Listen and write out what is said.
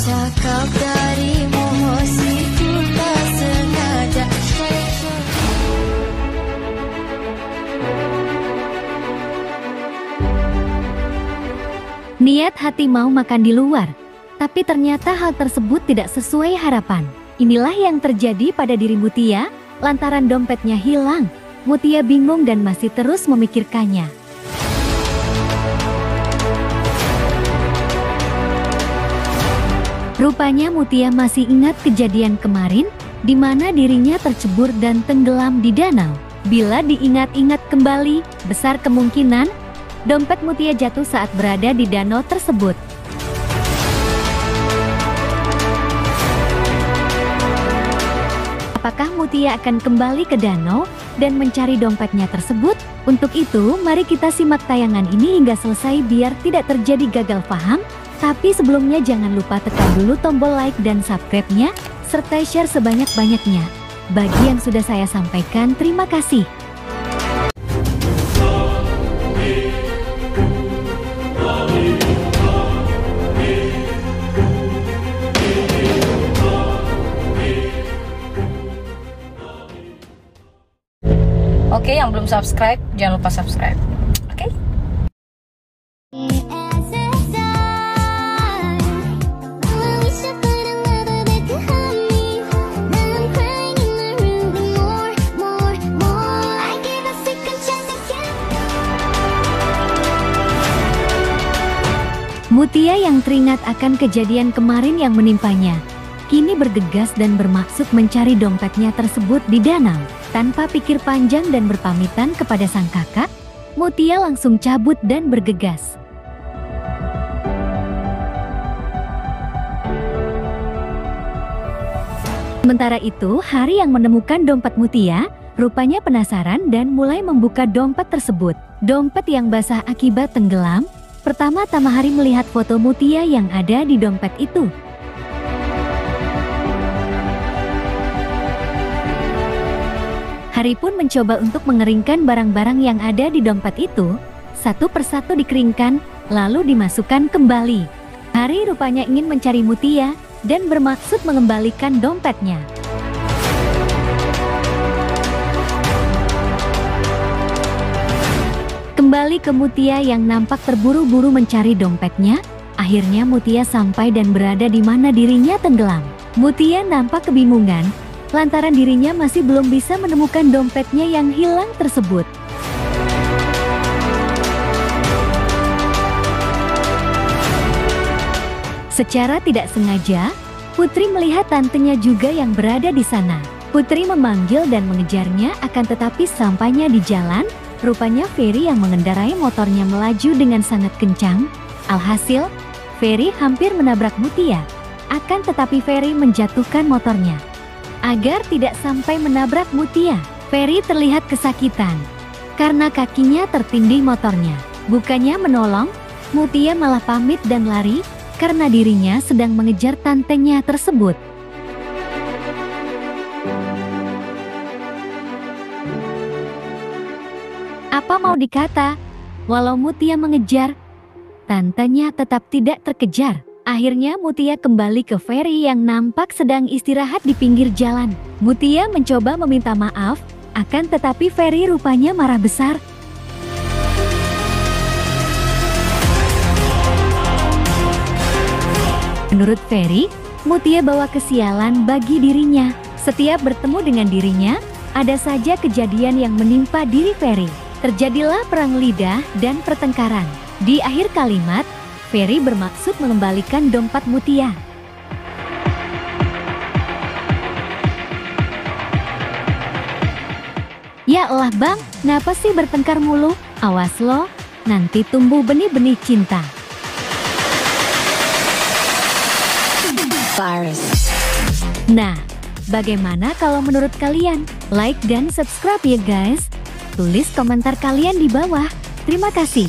cakap darimu, siku tak sengaja. Niat hati mau makan di luar, tapi ternyata hal tersebut tidak sesuai harapan. Inilah yang terjadi pada diri Mutia, lantaran dompetnya hilang. Mutia bingung dan masih terus memikirkannya. Rupanya Mutia masih ingat kejadian kemarin, di mana dirinya tercebur dan tenggelam di danau. Bila diingat-ingat kembali, besar kemungkinan dompet Mutia jatuh saat berada di danau tersebut. Apakah Mutia akan kembali ke danau dan mencari dompetnya tersebut? Untuk itu, mari kita simak tayangan ini hingga selesai biar tidak terjadi gagal paham. Tapi sebelumnya jangan lupa tekan dulu tombol like dan subscribe-nya, serta share sebanyak-banyaknya. Bagi yang sudah saya sampaikan, terima kasih. Oke, yang belum subscribe, jangan lupa subscribe. Oke? Mutia yang teringat akan kejadian kemarin yang menimpanya, kini bergegas dan bermaksud mencari dompetnya tersebut di danau. Tanpa pikir panjang dan berpamitan kepada sang kakak, Mutia langsung cabut dan bergegas. Sementara itu, Hari yang menemukan dompet Mutia, rupanya penasaran dan mulai membuka dompet tersebut. Dompet yang basah akibat tenggelam. Pertama-tama Hari melihat foto Mutia yang ada di dompet itu. Hari pun mencoba untuk mengeringkan barang-barang yang ada di dompet itu. Satu persatu dikeringkan, lalu dimasukkan kembali. Hari rupanya ingin mencari Mutia dan bermaksud mengembalikan dompetnya. Kembali ke Mutia yang nampak terburu-buru mencari dompetnya. Akhirnya Mutia sampai dan berada di mana dirinya tenggelam. Mutia nampak kebingungan, lantaran dirinya masih belum bisa menemukan dompetnya yang hilang tersebut. Secara tidak sengaja, Putri melihat tantenya juga yang berada di sana. Putri memanggil dan mengejarnya, akan tetapi sampainya di jalan, rupanya Ferry yang mengendarai motornya melaju dengan sangat kencang. Alhasil, Ferry hampir menabrak Mutia. Akan tetapi Ferry menjatuhkan motornya. Agar tidak sampai menabrak Mutia, Ferry terlihat kesakitan karena kakinya tertindih motornya. Bukannya menolong, Mutia malah pamit dan lari karena dirinya sedang mengejar tantenya tersebut. Apa mau dikata, walau Mutia mengejar, tantenya tetap tidak terkejar. Akhirnya Mutia kembali ke Ferry yang nampak sedang istirahat di pinggir jalan. Mutia mencoba meminta maaf, akan tetapi Ferry rupanya marah besar. Menurut Ferry, Mutia bawa kesialan bagi dirinya. Setiap bertemu dengan dirinya, ada saja kejadian yang menimpa diri Ferry. Terjadilah perang lidah dan pertengkaran. Di akhir kalimat, Ferry bermaksud mengembalikan dompet Mutia. Ya Allah bang, ngapa sih bertengkar mulu? Awas lo, nanti tumbuh benih-benih cinta. Nah, bagaimana kalau menurut kalian? Like dan subscribe ya guys. Tulis komentar kalian di bawah. Terima kasih.